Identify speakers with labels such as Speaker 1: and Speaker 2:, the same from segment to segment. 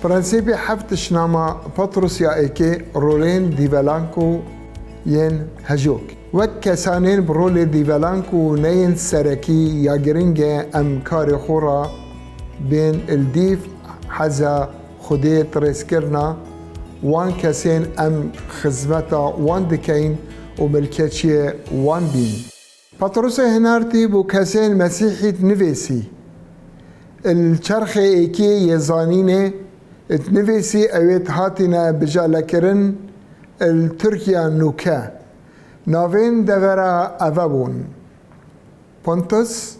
Speaker 1: پرنسیپی هفتش نامه پطرس یا ایکی رولین دیولانکو ین هجوک وک کسانین برول دیولانکو نین سرکی یا گرنگ ام کار خورا بین الدیف حزا خودی ترس کرنا وان کسین ام خدمتا وان دکین و ملکتشی وان بین. پطرس هنارتی بو کسین مسیحیت نویسی الچرخ ایکی یزانینه اتنویسی اوید هاتینا بجالکرن الترکيا نوكا نافين دغرا أفابون بونتوس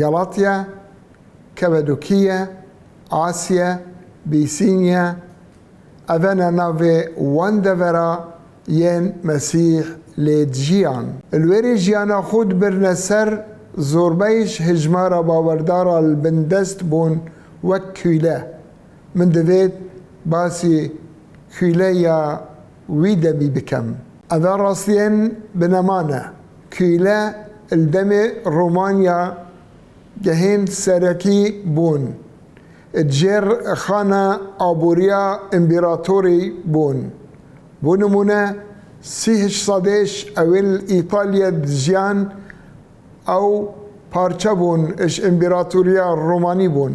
Speaker 1: غلاطيا كابادوكيا آسيا بيسينيا أفانا نافي وان دغرا ين مسيح ليدجيان الويري جيانا خود برنسر زوربيش هجمارا باوردارا البندست بون وكيلا من دوید باسی کیلیا ویدا بی بکم. اول راستین بنمانه کیلا الدم رومانیا جهین سرکی بون. الجر خانه آبوریا امپراتوری بون. بونمونه سیهش صدش اول ایتالیا دجیان او پارچه بون اش امپراتوریا رومانی بون.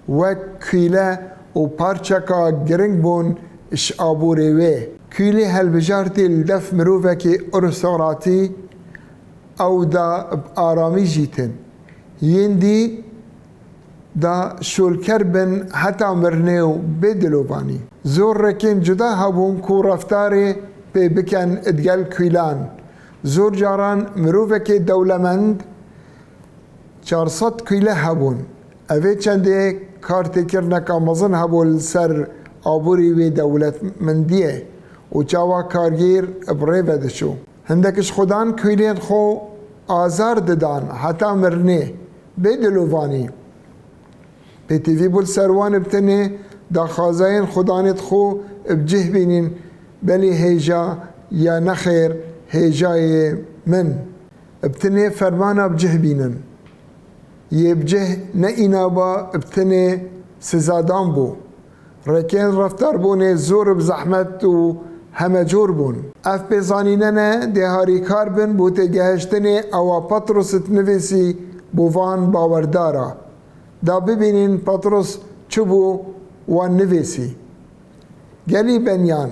Speaker 1: و کیلا و پارچکا گرنگ بون اش آبوری وی کیلی هلبجارتی الدف مروفه که ارساراتی او دا آرامی جیتن یندی دا شولکر بن حتی مرنیو بدلوبانی زور رکن جدا هبون کو رفتاری پی بکن ادگل کیلان زور جاران مروفه که دولمند 400 کیله هبون اوه چنده کارتی کرنکا مزن هبول سر آبوری وی دولت مندیه و چاوا کارگیر ابریوه دشو هندکش خودان کویلین خو آزار ددان حتی مرنه بدلووانی پی تیوی بول سروان ابتنه دا خازاین خودانت خو ابجه بینین بلی هیجا یا نخیر هیجای من ابتنه فرمان ابجه بینن یبجه نه اینا با ابتنه سزادان بو رکن رفتار بونه زور بزحمت و همه جور بون اف بزانینه نه دهاری کار بن بو تگهشتنه او پطرس تنویسی بوان باوردارا دا ببینین پطرس چو بو وان نویسی گلی بنیان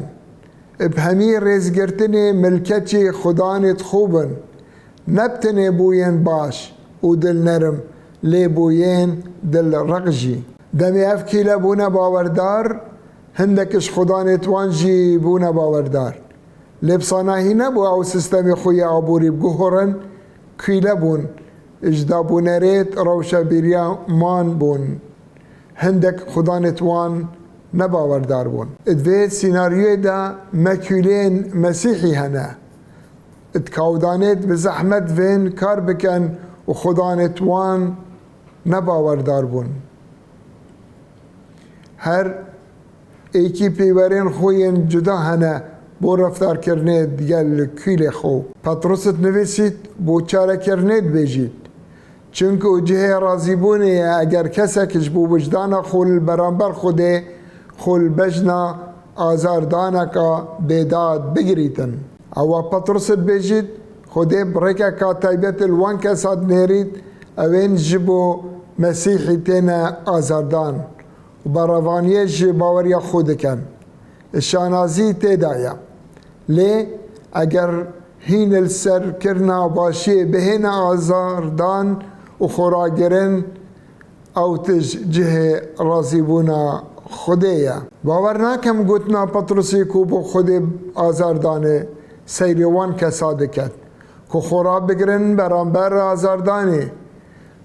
Speaker 1: اب همی ریزگرتنه ملکتی خدانت خوبن نبتنه بوین باش و دل نرم لیبوین دل رقجی دمی اف کیلا بونا باوردار هندکش خدانت وانجی بونا باوردار لبساناهی نبو او سیستم خوی عبوری بگوهرن کیلا بون اجدا بونریت روشا بیریا مان بون هندک خدانت وان نباوردار بون ادوید سیناریوی دا مکیلین مسیحی هنه اتکاودانت بزحمت وین کار بکن و خدانت وان نباوردار بون هر ایکی پیورین خوین جدا هنه بو رفتار کرنه دیگل کیل خو پطرست نویسید بو چاره کرنه بیجید چونکه جهه رازی بونه اگر کسکش بو وجدان خول برانبر خوده خول بجنا آزاردانه که بیداد بگریتن او پطرست بیجید خوده برکه که تایبت الوان کساد نیرید اوین جبو مسیحی تینا آزاردان و براوانیه جی باوریا خود کن شانازی تیدایا لی اگر هین السر کرنا باشی بهین آزاردان و خوراگرن او تج جه رازیبونا خودیا باور ناکم گوتنا پطرسی کو بو خود آزاردانه سیروان کساده کد که خورا بگرن برانبر آزاردانه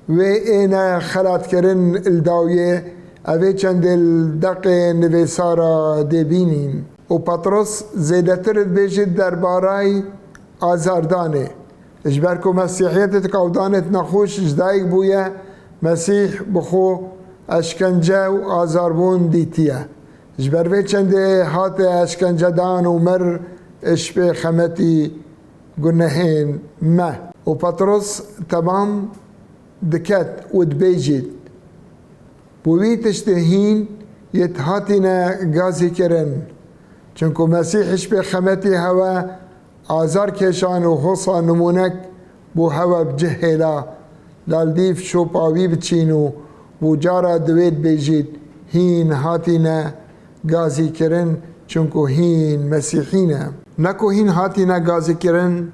Speaker 1: و اینا خلات کرن الداویه اوه چند الدق نویسارا دبینین و پطرس زیدتر بیشید دربارای آزاردانه اجبر که مسیحیت تکاودانت نخوش اجدایک بویه مسیح بخو اشکنجه و آزاربون دیتیه اجبر وی چند هات اشکنجه دان و مر اش به خمتی گناهین ما و پطرس تمام دکت و دبیجید بوی تشتهین يتهاتنا غازي كرن چونكو مسيحش بخمتي هوا آزار كشان وحصا نمونك بو هوا بجهلا لالديف شو باوي بچينو بو جارا دويت بيجيت هين هاتنا غازي كرن چونكو هين مسيحينا نكو هين هاتنا غازي كرن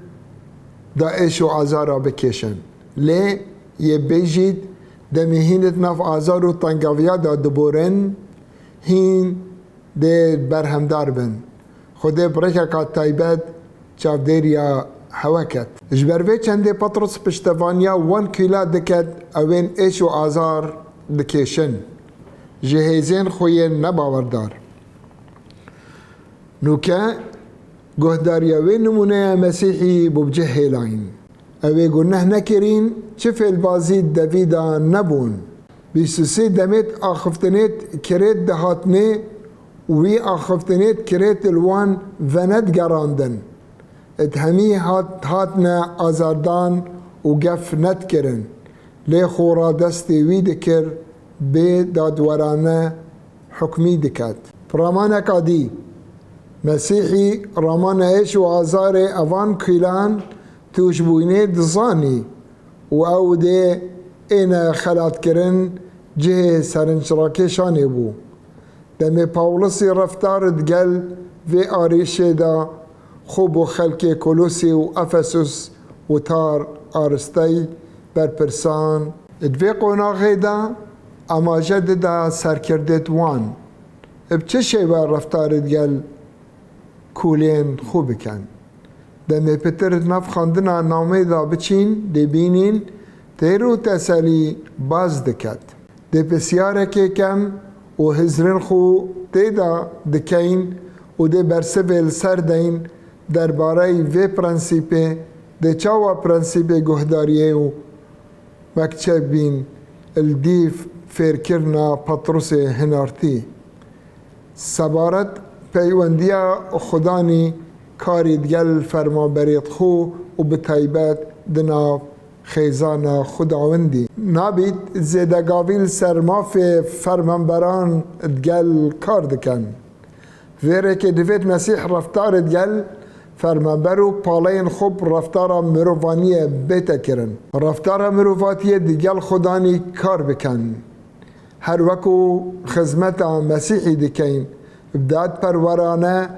Speaker 1: داعش و آزارا بكشن ليه يبيجيت دمي هينت ناف آزار و تنگاويا دا دبورن هين دي برهم داربن خده بركة كات تايبت چاف ديريا حوكت جبروه چنده پطرس پشتوانيا 1 كيلا دكت اوين ايش و آزار دكيشن جهيزين خوين نباوردار نوكا گهداريا وين نمونه مسيحي ببجهلين اوه گنه نكرين چف البازي دافيدا نبون بيسوسي دمت آخفتنت كريت دهاتنه وی آخفتنیت کرێت الوان ڤەنەت گەڕاندن ات هەمی هاتنە ئازاردان و گەف نەتکردن لێ خۆڕا دەستی وی دکرد بێ دادوەرانە حکمی دکات پڕامانێکا دی مەسیحی ڕامانە هێش و ئازارێ ئەوان کیلان توشبوونێ دزانی و ئەو دێ ئێنە خەلاتکردن جهێ سەرنجڕاکێشانێ بوو دمي باولسي رفتارت قال في آريشي دا خوبو خلقي كولوسي و أفسس و تار آرستي برپرسان ادوي قوناغي دا اما جددا سركردت وان بچه شيبا رفتارت قال كولين خوبكن دمي پترت نف خاندنا نامي دا بچين دي بينين تيرو تسالي باز دكت دي بسياركي كم و هزرن خو تیدا دکین و ده برسول سر دین درباره وی پرنسیپه ده چاوا پرنسیپه گهداریه و مکچه بین الدیف فیرکرنا پطرس هنارتی سبارت پیوندیا خدانی کاری دگل فرما برید خو و بتایبت دناف خیزانا خداوندی نابید زیدگاویل سرماف فرمانبران دگل کار دکن ویره که دوید مسیح رفتار دگل فرمانبرو پالین خوب رفتار مروفانی بیتا کرن رفتار مروفاتی دگل خدانی کار بکن هر وکو خدمت مسیحی دکین بداد پرورانه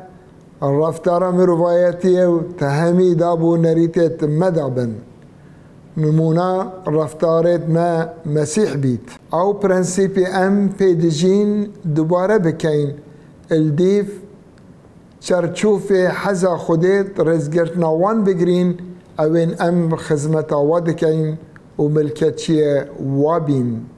Speaker 1: رفتار مروفایتی و تهمی دابو نریتت مدابن نمونه رفتارت ما مسيح بيت او برنسيبي ام بيدجين دوباره بكين الديف چرچوف حزا خودت رزگرتنا وان بگرين اوين ام خزمتا وادكين وملكتشي وابين